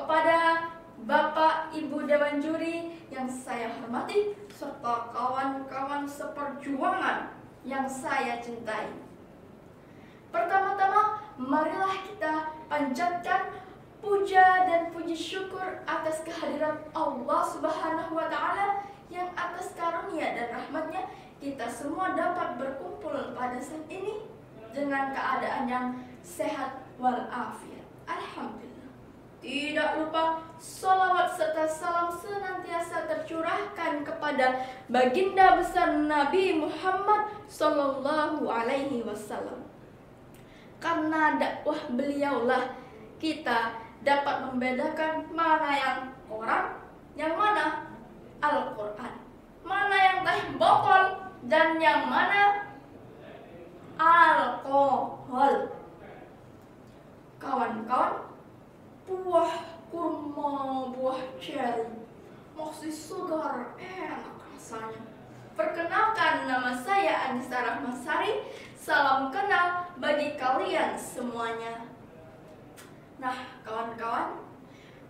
kepada Bapak Ibu Dewan Juri yang saya hormati, serta kawan-kawan seperjuangan yang saya cintai. Pertama-tama, marilah kita panjatkan puja dan puji syukur atas kehadiran Allah Subhanahu wa Ta'ala, yang atas karunia dan rahmatnya kita semua dapat berkumpul pada saat ini dengan keadaan yang sehat walafiat. Alhamdulillah. Tidak lupa salawat serta salam senantiasa tercurahkan kepada baginda besar Nabi Muhammad Sallallahu Alaihi Wasallam. Karena dakwah beliaulah kita dapat membedakan mana yang Quran, yang mana Al-Quran, mana yang teh botol dan yang mana alkohol. Kawan-kawan, buah kurma, buah cherry masih segar, enak rasanya. Perkenalkan, nama saya Anissa Rahmasari. Salam kenal bagi kalian semuanya. Nah, kawan-kawan,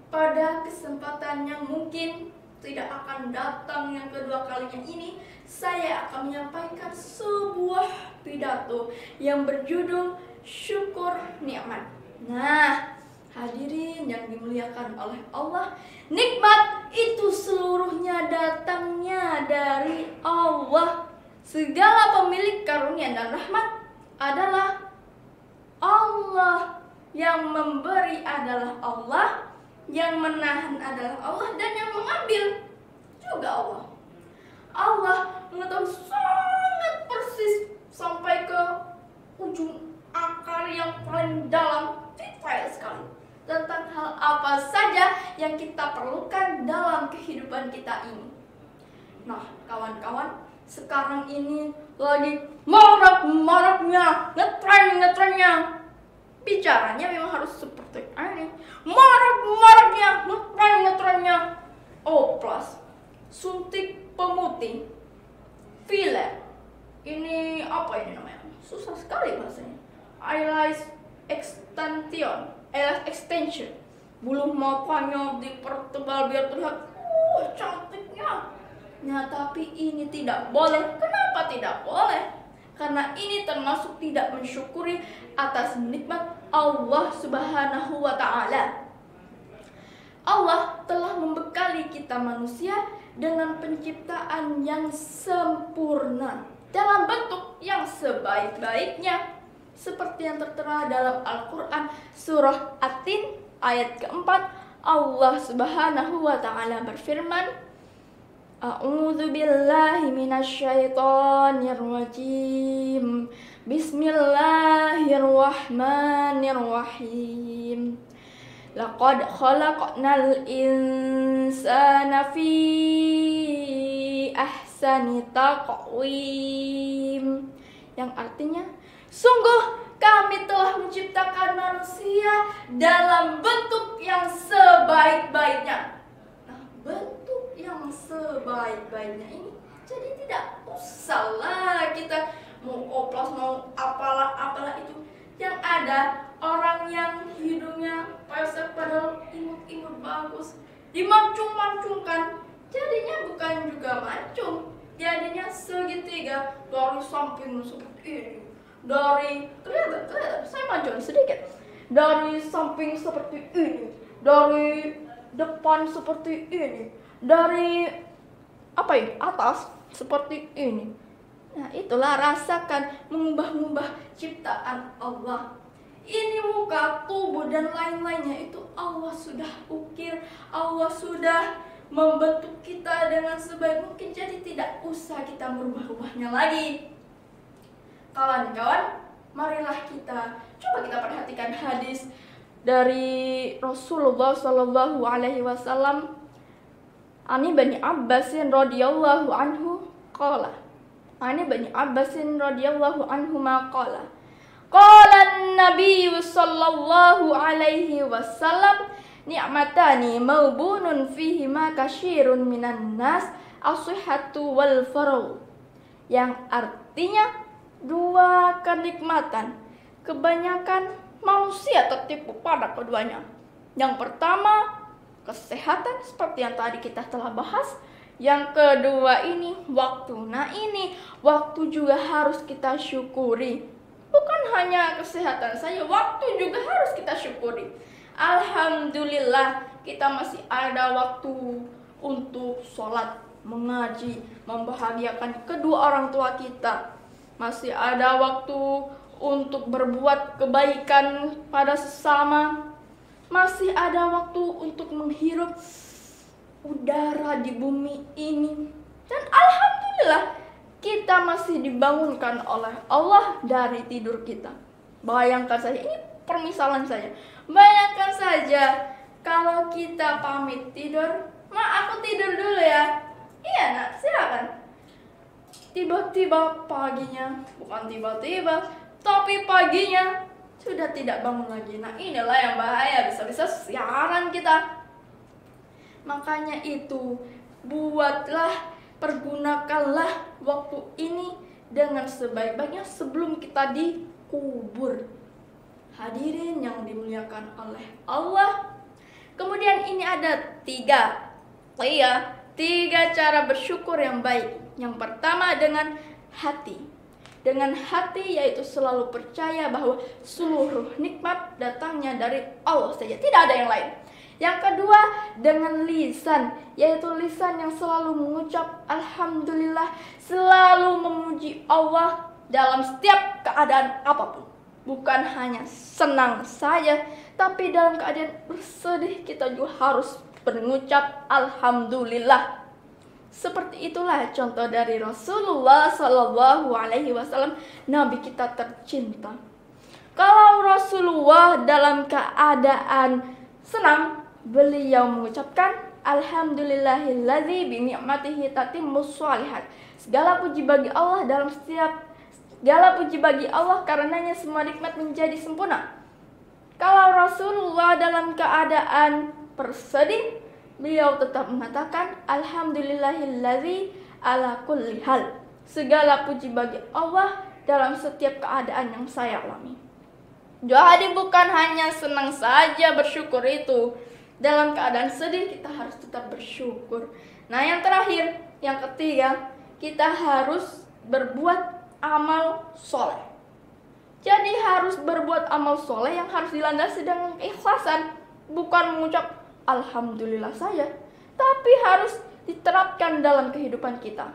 pada kesempatan yang mungkin tidak akan datang yang kedua kalinya ini, saya akan menyampaikan sebuah pidato yang berjudul Syukur Nikmat. Nah, hadirin yang dimuliakan oleh Allah, nikmat itu seluruhnya datangnya dari Allah. Segala pemilik karunia dan rahmat adalah Allah. Yang memberi adalah Allah, yang menahan adalah Allah, dan yang mengambil juga Allah. Allah mengetahui sangat persis sampai ke ujung akar yang paling dalam, detail sekali, tentang hal apa saja yang kita perlukan dalam kehidupan kita ini. Nah, kawan-kawan, sekarang ini lagi marak-maraknya, ngetren-ngetrennya. Bicaranya memang harus seperti ini. Marak-maraknya, ngetren-ngetrennya. Oplas, suntik pemutih, filler. Ini apa ini namanya? Susah sekali bahasanya. Eyelash extension. Bulu matanya dipertebal biar terlihat cantiknya. Nah, tapi ini tidak boleh. Kenapa tidak boleh? Karena ini termasuk tidak mensyukuri atas nikmat Allah Subhanahu wa Ta'ala. Allah telah membekali kita manusia dengan penciptaan yang sempurna dalam bentuk yang sebaik-baiknya, seperti yang tertera dalam Al-Quran surah At-Tin ayat keempat. Allah Subhanahu wa Ta'ala berfirman, A'udzu billahi minasyaitonir rajim. Bismillahirrahmanirrahim. Laqad khalaqnal insana fi ahsani taqwim. Yang artinya, sungguh kami telah menciptakan manusia dalam bentuk yang sebaik-baiknya. Nah, bentuk yang sebaik-baiknya ini, jadi tidak usahlah kita mau oplas, mau apalah itu. Yang ada orang yang hidungnya pesek padahal imut-imut bagus, dimancung-mancungkan, jadinya bukan juga mancung, jadinya segitiga dari samping seperti ini, dari kelihatan saya mancung sedikit, dari samping seperti ini, dari depan seperti ini, dari atas seperti ini. Nah, itulah rasakan mengubah-ubah ciptaan Allah. Ini muka, tubuh, dan lain-lainnya itu Allah sudah ukir, Allah sudah membentuk kita dengan sebaik mungkin, jadi tidak usah kita merubah-rubahnya lagi. Kawan-kawan, marilah kita perhatikan hadis dari Rasulullah Sallallahu Alaihi Wasallam. Ani Bani Abbasin radhiyallahu anhu qala. Ani Bani Abbasin radhiyallahu anhu maqala. Qala an-nabiy sallallahu alaihi wasallam, ni'matani maubunun fihi ma kasyirun minan nas, as-sihhatu wal faragh. Yang artinya, dua kenikmatan kebanyakan manusia tertipu pada keduanya. Yang pertama, kesehatan seperti yang tadi kita telah bahas. Yang kedua ini waktu. Nah ini waktu juga harus kita syukuri. Bukan hanya kesehatan saja, waktu juga harus kita syukuri. Alhamdulillah kita masih ada waktu untuk sholat, mengaji, membahagiakan kedua orang tua kita. Masih ada waktu untuk berbuat kebaikan pada sesama. Masih ada waktu untuk menghirup udara di bumi ini. Dan alhamdulillah kita masih dibangunkan oleh Allah dari tidur kita. Bayangkan saja, ini permisalan saja. Bayangkan saja kalau kita pamit tidur, "Ma, aku tidur dulu ya." "Iya nak, silakan." Tiba-tiba paginya, bukan tiba-tiba, tapi paginya sudah tidak bangun lagi. Nah inilah yang bahaya, bisa-bisa siaran kita. Makanya itu, pergunakanlah waktu ini dengan sebaik-baiknya sebelum kita dikubur. Hadirin yang dimuliakan oleh Allah. Kemudian ini ada tiga cara bersyukur yang baik. Yang pertama dengan hati. Dengan hati yaitu selalu percaya bahwa seluruh nikmat datangnya dari Allah saja, tidak ada yang lain. Yang kedua dengan lisan, yaitu lisan yang selalu mengucap alhamdulillah, selalu memuji Allah dalam setiap keadaan apapun. Bukan hanya senang saja, tapi dalam keadaan bersedih kita juga harus mengucap alhamdulillah. Seperti itulah contoh dari Rasulullah Shallallahu Alaihi Wasallam, Nabi kita tercinta. Kalau Rasulullah dalam keadaan senang, beliau mengucapkan alhamdulillahilladzi bi ni'matihi tatimmus shalihat. Segala puji bagi Allah karenanya semua nikmat menjadi sempurna. Kalau Rasulullah dalam keadaan bersedih, beliau tetap mengatakan alhamdulillahilladzi ala kulli hal. Segala puji bagi Allah dalam setiap keadaan yang saya alami. Jadi bukan hanya senang saja bersyukur itu. Dalam keadaan sedih kita harus tetap bersyukur. Nah yang terakhir, yang ketiga, kita harus berbuat amal soleh. Jadi harus berbuat amal soleh yang harus dilandasi dengan keikhlasan. Bukan mengucap alhamdulillah saja, tapi harus diterapkan dalam kehidupan kita.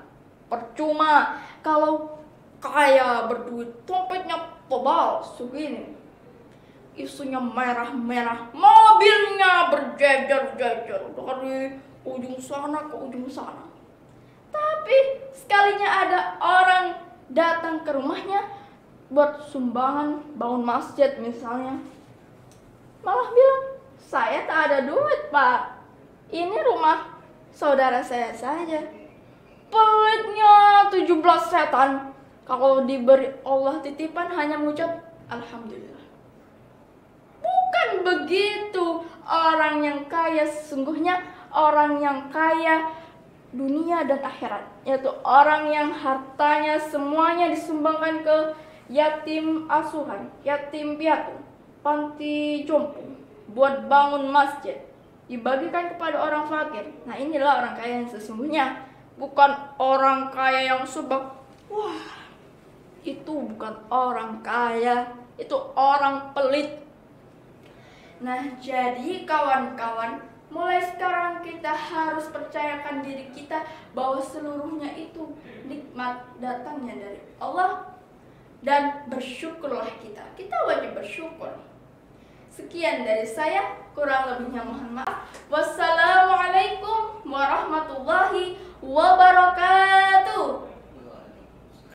Percuma kalau kaya berduit, dompetnya tebal segini, isunya merah-merah, mobilnya berjejer-jejer dari ujung sana ke ujung sana. Tapi sekalinya ada orang datang ke rumahnya buat sumbangan bangun masjid misalnya, malah bilang, "Saya tak ada duit pak, ini rumah saudara saya saja." Pelitnya 17 setan. Kalau diberi Allah titipan hanya mengucap alhamdulillah. Bukan begitu orang yang kaya sesungguhnya, orang yang kaya dunia dan akhirat, yaitu orang yang hartanya semuanya disumbangkan ke yatim asuhan, yatim piatu, panti jompo, buat bangun masjid, dibagikan kepada orang fakir. Nah inilah orang kaya yang sesungguhnya, bukan orang kaya yang sebab. Wah, itu bukan orang kaya, itu orang pelit. Nah, jadi kawan-kawan, mulai sekarang kita harus percayakan diri kita bahwa seluruhnya itu nikmat datangnya dari Allah, dan bersyukurlah kita. Kita wajib bersyukur. Sekian dari saya, kurang lebihnya mohon maaf. Wassalamualaikum warahmatullahi wabarakatuh.